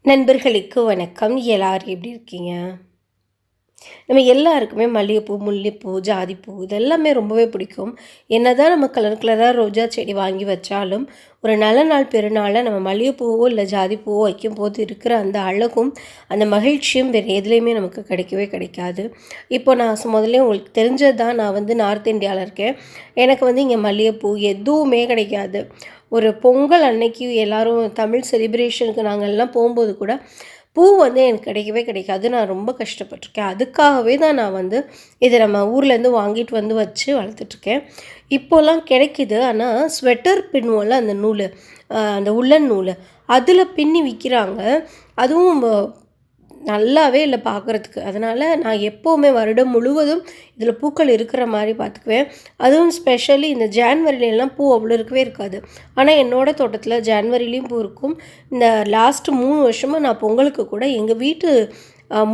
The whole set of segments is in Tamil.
நண்பர்களுக்கு வணக்கம். எல்லாரும் எப்படி இருக்கீங்க? நம்ம எல்லாருக்குமே மல்லிகைப்பூ, முல்லைப்பூ, ஜாதிப்பூ இதெல்லாமே ரொம்பவே பிடிக்கும். என்னதான் நம்ம கலர் கலரா ரோஜா செடி வாங்கி வச்சாலும், ஒரு நல்ல நாள் பெருநாள்ல நம்ம மல்லிகைப்பூவோ, இல்ல ஜாதிப்பூவோ வைக்கும்போது இருக்கிற அந்த அழகும், அந்த மகிழ்ச்சியும் வேறு எதுலேயுமே நமக்கு கிடைக்கவே கிடைக்காது. இப்போ நான் முதல்லயே உங்களுக்கு தெரிஞ்சது தான், நான் வந்து நார்த் இந்தியால இருக்கேன். எனக்கு வந்து இங்கே மல்லிகைப்பூ எதுவுமே கிடைக்காது. ஒரு பொங்கல் அன்னைக்கு எல்லாரும் தமிழ் செலிப்ரேஷனுக்கு நாங்கள் எல்லாம் போகும்போது கூட பூ வந்து எனக்கு கிடைக்கவே கிடைக்காது. நான் ரொம்ப கஷ்டப்பட்டுருக்கேன். அதுக்காகவே தான் நான் வந்து இதை நம்ம ஊர்லேருந்து வாங்கிட்டு வந்து வச்சு வளர்த்துட்ருக்கேன். இப்போலாம் கிடைக்கிது. ஆனால் ஸ்வெட்டர் பின்னுவோம்ல அந்த நூல், அந்த உல்லன் நூல், அதில் பின்னி விற்கிறாங்க. அதுவும் நல்லாவே இல்லை பார்க்குறதுக்கு. அதனால் நான் எப்போவுமே வருடம் முழுவதும் இதில் பூக்கள் இருக்கிற மாதிரி பார்த்துக்குவேன். அதுவும் ஸ்பெஷலி இந்த ஜான்வரிலலாம் பூ அவ்வளோ இருக்கவே இருக்காது. ஆனால் என்னோடய தோட்டத்தில் ஜான்வரிலேயும் பூ இருக்கும். இந்த லாஸ்ட்டு 3 வருஷமாக நான் பொங்கலுக்கு கூட எங்கள் வீட்டு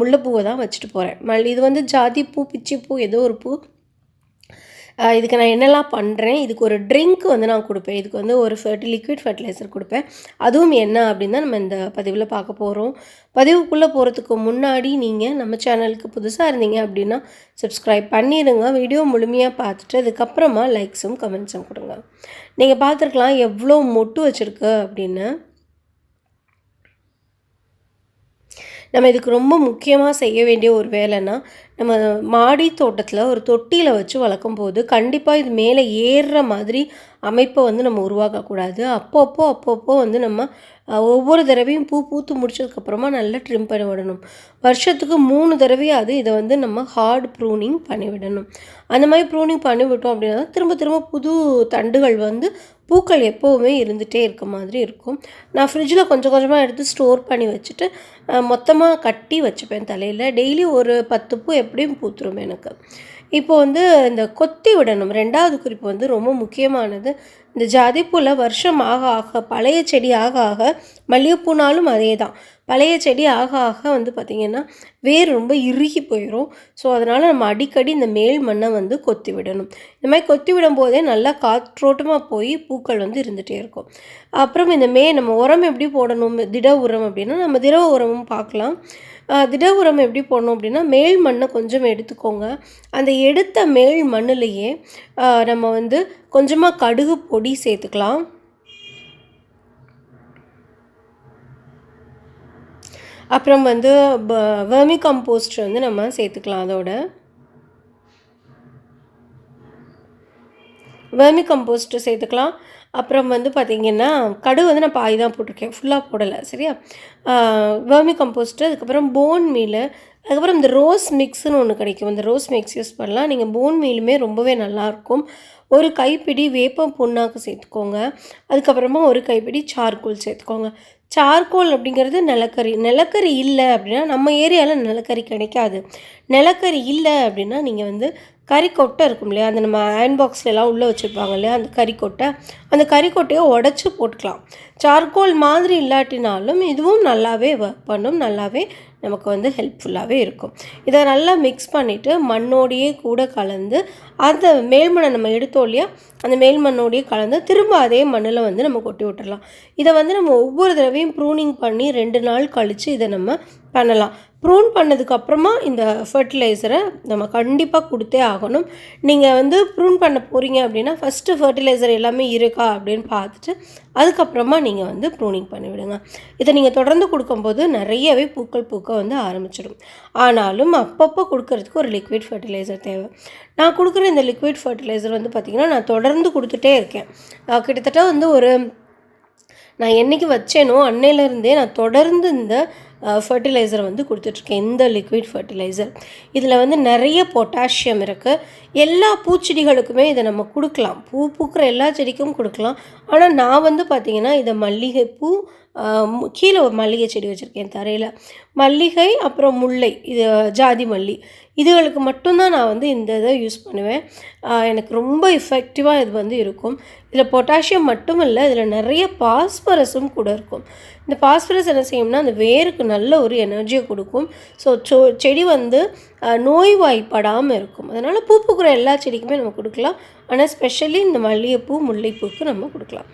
முல்லைப்பூவை தான் வச்சுட்டு போகிறேன். இது வந்து ஜாதிப்பூ, பிச்சிப்பூ ஏதோ ஒரு பூ. இதுக்கு நான் என்னெல்லாம் பண்ணுறேன், இதுக்கு ஒரு ட்ரிங்க் வந்து நான் கொடுப்பேன். இதுக்கு வந்து ஒரு லிக்விட் ஃபெர்டிலைசர் கொடுப்பேன். அதுவும் என்ன அப்படின்னு தான் நம்ம இந்த பதிவில் பார்க்க போகிறோம். பதிவுக்குள்ளே போகிறதுக்கு முன்னாடி நீங்கள் நம்ம சேனலுக்கு புதுசாக இருந்தீங்க அப்படின்னா சப்ஸ்கிரைப் பண்ணிடுங்க. வீடியோ முழுமையாக பார்த்துட்டு அதுக்கப்புறமா லைக்ஸும் கமெண்ட்ஸும் கொடுங்க. நீங்கள் பார்த்துருக்கலாம் எவ்வளோ மொட்டு வச்சுருக்கு அப்படின்னு. நம்ம இதுக்கு ரொம்ப முக்கியமாக செய்ய வேண்டிய ஒரு வேலைன்னா, நம்ம மாடி தோட்டத்தில் ஒரு தொட்டியில் வச்சு வளர்க்கும்போது கண்டிப்பாக இது மேலே ஏறுற மாதிரி அமைப்பை வந்து நம்ம உருவாக்கக்கூடாது. அப்பப்போ வந்து நம்ம ஒவ்வொரு தடவையும் பூ பூத்து முடிச்சதுக்கப்புறமா நல்லா ட்ரிம் பண்ணி விடணும். வருஷத்துக்கு 3 தடவையாவது இதை வந்து நம்ம ஹார்ட் ப்ரூனிங் பண்ணிவிடணும். அந்த மாதிரி ப்ரூனிங் பண்ணிவிட்டோம் அப்படின்னா திரும்ப திரும்ப புது தண்டுகள் வந்து பூக்கள் எப்போவுமே இருந்துகிட்டே இருக்க மாதிரி இருக்கும். நான் ஃப்ரிட்ஜில் கொஞ்சம் கொஞ்சமாக எடுத்து ஸ்டோர் பண்ணி வச்சுட்டு மொத்தமாக கட்டி வச்சுப்பேன் தலையில். டெய்லி ஒரு 10 பூ எப்படியும் பூத்துரும் எனக்கு. இப்போ வந்து இந்த கொத்தி விடணும். 2வது குறிப்பு வந்து ரொம்ப முக்கியமானது. இந்த ஜாதிப்பூவில் வருஷம் ஆக ஆக பழைய செடி ஆக ஆக, மல்லிகைப்பூனாலும் அதே தான், பழைய செடி ஆக ஆக வந்து பார்த்திங்கன்னா வேர் ரொம்ப இறுகி போயிடும். ஸோ அதனால் நம்ம அடிக்கடி இந்த மேல் மண்ணை வந்து கொத்தி விடணும். இந்த மாதிரி கொத்தி விடும்போதே நல்லா காற்றோட்டமாக போய் பூக்கள் வந்து இருந்துகிட்டே இருக்கும். அப்புறம் இந்த நம்ம உரம் எப்படி போடணும், திட உரம் அப்படின்னா நம்ம திட உரமும் பார்க்கலாம். திட உரம் எப்படி போடணும் அப்படின்னா, மேல் மண்ணை கொஞ்சம் எடுத்துக்கோங்க. அந்த எடுத்த மேல் மண்ணிலேயே நம்ம வந்து கொஞ்சமாக கடுகு பொடி சேர்த்துக்கலாம். அப்புறம் வந்து வெர்மி கம்போஸ்ட் வந்து நம்ம சேர்த்துக்கலாம். அதோட வெர்மி கம்போஸ்ட்டு சேர்த்துக்கலாம். அப்புறம் வந்து பார்த்திங்கன்னா கடுகு வந்து நான் பாதி தான் போட்டிருக்கேன், ஃபுல்லாக போடலை, சரியா? வெர்மி கம்போஸ்ட்டு, அதுக்கப்புறம் போன் மீல், அதுக்கப்புறம் இந்த ரோஸ் மிக்ஸ்னு ஒன்று கிடைக்கும். இந்த ரோஸ் மிக்ஸ் யூஸ் பண்ணலாம். நீங்கள் போன் மீலுமே ரொம்பவே நல்லாயிருக்கும். ஒரு கைப்பிடி வேப்பம் புண்ணாக்கு சேர்த்துக்கோங்க. அதுக்கப்புறமா ஒரு கைப்பிடி சார்கோல் சேர்த்துக்கோங்க. சார்கோல் அப்படிங்கிறது நிலக்கரி இல்லை அப்படின்னா, நம்ம ஏரியாவில் நிலக்கரி கிடைக்காது. நிலக்கரி இல்லை அப்படின்னா நீங்கள் வந்து கறிக்கொட்டை இருக்கும் இல்லையா, அந்த நம்ம அயன் பாக்ஸ்லாம் உள்ளே வச்சுருப்பாங்க இல்லையா, அந்த கறிக்கொட்டையை உடச்சி போட்டுக்கலாம். சார்கோல் மாதிரி இல்லாட்டினாலும் இதுவும் நல்லாவே ஒர்க் பண்ணும், நல்லாவே நமக்கு வந்து ஹெல்ப்ஃபுல்லாகவே இருக்கும். இதை நல்லா மிக்ஸ் பண்ணிவிட்டு மண்ணோடையே கூட கலந்து, அந்த மேல்மண்ணை நம்ம எடுத்தோம் இல்லையா, அந்த மேல் மண்ணோடையே கலந்து திரும்ப அதே மண்ணில் வந்து நம்ம கொட்டி விட்டுடலாம். இதை வந்து நம்ம ஒவ்வொரு தடவையும் ப்ரூனிங் பண்ணி 2 நாள் கழித்து இதை நம்ம பண்ணலாம். ப்ரூன் பண்ணதுக்கப்புறமா இந்த ஃபர்டிலைசரை நம்ம கண்டிப்பாக கொடுத்தே ஆகணும். நீங்கள் வந்து ப்ரூன் பண்ண போகிறீங்க அப்படின்னா ஃபஸ்ட்டு ஃபர்டிலைசர் எல்லாமே இருக்கா அப்படின்னு பார்த்துட்டு அதுக்கப்புறமா நீங்கள் வந்து ப்ரூனிங் பண்ணிவிடுங்க. இதை நீங்கள் தொடர்ந்து கொடுக்கும்போது நிறையவே பூக்கள் பூக்க வந்து ஆரம்பிச்சிடும். ஆனாலும் அப்பப்போ கொடுக்கறதுக்கு ஒரு லிக்விட் ஃபர்டிலைசர் தேவை. நான் கொடுக்குற இந்த லிக்விட் ஃபர்டிலைசர் வந்து பார்த்திங்கன்னா நான் தொடர்ந்து கொடுத்துட்டே இருக்கேன். கிட்டத்தட்ட வந்து நான் என்றைக்கு வச்சேனோ அன்னையிலேருந்தே நான் தொடர்ந்து இந்த ஃபர்டிலைசர் வந்து கொடுத்துட்ருக்கேன். இந்த லிக்விட் ஃபர்டிலைசர் இதில் வந்து நிறைய பொட்டாசியம் இருக்குது. எல்லா பூச்செடிகளுக்குமே இதை நம்ம கொடுக்கலாம். பூக்கிற எல்லா செடிக்கும் கொடுக்கலாம். ஆனால் நான் வந்து பார்த்திங்கன்னா இதை மல்லிகைப்பூ, கீழே ஒரு மல்லிகை செடி வச்சுருக்கேன் தரையில், மல்லிகை, அப்புறம் முல்லை, இது ஜாதி மல்லி, இதுகளுக்கு மட்டும்தான் நான் வந்து இந்த இதை யூஸ் பண்ணுவேன். எனக்கு ரொம்ப எஃபெக்டிவாக இது வந்து இருக்கும். இதில் பொட்டாசியம் மட்டும் இல்லை, இதில் நிறைய பாஸ்பரஸும் கூட இருக்கும். இந்த பாஸ்பரஸ் என்ன செய்யும்னா அந்த வேருக்கு நல்ல ஒரு எனர்ஜியை கொடுக்கும். ஸோ செடி வந்து நோய்வாய்ப்படாமல் இருக்கும். அதனால் பூக்கிற எல்லா செடிக்குமே நம்ம கொடுக்கலாம். ஆனால் ஸ்பெஷலி இந்த மல்லிகைப்பூ, முல்லைப்பூக்கு நம்ம கொடுக்கலாம்.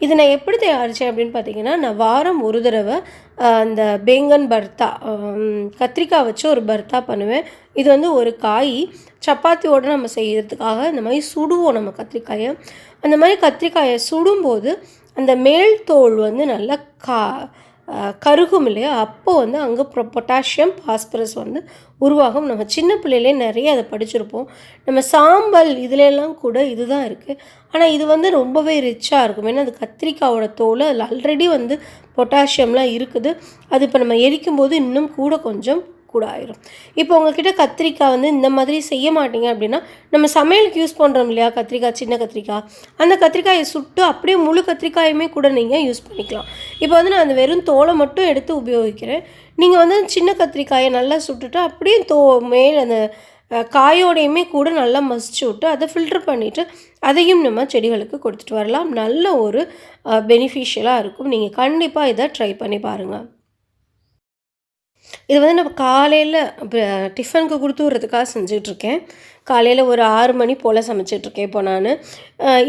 இது நான் எப்படி தயாரித்தேன் அப்படின்னு பார்த்தீங்கன்னா, நான் வாரம் ஒரு தடவை அந்த பேங்கன் பர்த்தா, கத்திரிக்காய் வச்சு ஒரு பர்த்தா பண்ணுவேன். இது வந்து ஒரு காய் சப்பாத்தியோடு நம்ம செய்கிறதுக்காக இந்த மாதிரி சுடுவோம் நம்ம கத்திரிக்காயை. அந்த மாதிரி கத்திரிக்காயை சுடும்போது அந்த மேல் தோல் வந்து நல்லா கருகும் இல்லையா, அப்போது வந்து அங்கே பொட்டாசியம் பாஸ்பரஸ் வந்து உருவாகும். நம்ம சின்ன பிள்ளையிலே நிறைய அதை படிச்சிருப்போம். நம்ம சாம்பல் இதுலெல்லாம் கூட இதுதான் இருக்குது. ஆனால் இது வந்து ரொம்பவே ரிச்சாக இருக்கும். ஏன்னா அது கத்திரிக்காயோட தோல், அதில் ஆல்ரெடி வந்து பொட்டாசியம்லாம் இருக்குது. அது இப்போ நம்ம எரிக்கும்போது இன்னும் கொஞ்சம் கூட ஆயிரும். இப்போ உங்ககிட்ட கத்திரிக்காய் வந்து இந்த மாதிரி செய்ய மாட்டீங்க அப்படின்னா, நம்ம சமையலுக்கு யூஸ் பண்ணுறோம் இல்லையா கத்திரிக்காய், சின்ன கத்திரிக்காய், அந்த கத்திரிக்காயை சுட்டு அப்படியே முழு கத்திரிக்காயுமே கூட நீங்கள் யூஸ் பண்ணிக்கலாம். இப்போ வந்து நான் அந்த வெறும் தோலை மட்டும் எடுத்து உபயோகிக்கிறேன். நீங்கள் வந்து சின்ன கத்திரிக்காயை நல்லா சுட்டுட்டு அப்படியே மேல் அந்த காயோடையுமே கூட நல்லா மசிச்சு விட்டு அதை ஃபில்டர் பண்ணிவிட்டு அதையும் நம்ம செடிகளுக்கு கொடுத்துட்டு வரலாம். நல்ல ஒரு பெனிஃபிஷியலாக இருக்கும். நீங்கள் கண்டிப்பாக இதை ட்ரை பண்ணி பாருங்கள். இது வந்து நம்ம காலையில் டிஃபனுக்கு கொடுத்து விட்றதுக்காக செஞ்சிகிட்ருக்கேன். காலையில் ஒரு 6 மணி போல் சமைச்சிட்ருக்கேன் இப்போ நான்.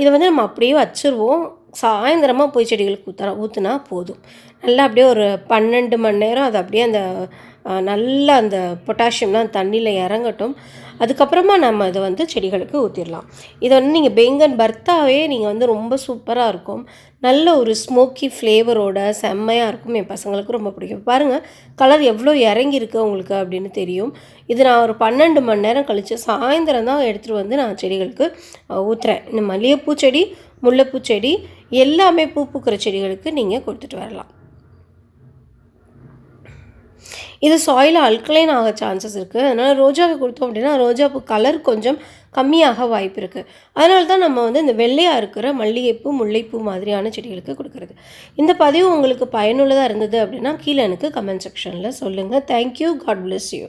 இதை வந்து நம்ம அப்படியே வச்சுருவோம். சாயந்தரமாக போய் செடிகளுக்கு ஊற்றுனா போதும். நல்லா அப்படியே ஒரு 12 மணி நேரம் அது அப்படியே அந்த நல்லா அந்த பொட்டாசியம்லாம் தண்ணியில் இறங்கட்டும். அதுக்கப்புறமா நம்ம இதை வந்து செடிகளுக்கு ஊற்றிடலாம். இதை வந்து நீங்கள் பேங்கன் பர்த்தாவே நீங்கள் வந்து ரொம்ப சூப்பராக இருக்கும். நல்ல ஒரு ஸ்மோக்கி ஃப்ளேவரோட செம்மையாக இருக்கும். என் பசங்களுக்கு ரொம்ப பிடிக்கும். பாருங்கள் கலர் எவ்வளோ இறங்கியிருக்கு உங்களுக்கு அப்படின்னு தெரியும். இது நான் ஒரு 12 மணி நேரம் கழித்து சாயந்தரம் தான் எடுத்துகிட்டு வந்து நான் செடிகளுக்கு ஊற்றுறேன். இந்த மல்லிகைப்பூ செடி, முல்லைப்பூ செடி எல்லாமே பூ பூக்கிற செடிகளுக்கு நீங்கள் கொடுத்துட்டு வரலாம். இது சாயில் அல்கலைன் ஆக சான்சஸ் இருக்குது. அதனால் ரோஜாவுக்கு கொடுத்தோம் அப்படின்னா ரோஜாப்பூ கலர் கொஞ்சம் கம்மியாக வாய்ப்பு இருக்குது. அதனால தான் நம்ம வந்து இந்த வெள்ளையாக இருக்கிற மல்லிகைப்பூ, முல்லைப்பூ மாதிரியான செடிகளுக்கு கொடுக்குறது. இந்த பதிவு உங்களுக்கு பயனுள்ளதாக இருந்தது அப்படின்னா கீழே எனக்கு கமெண்ட் செக்ஷனில் சொல்லுங்கள். தேங்க்யூ. God bless you.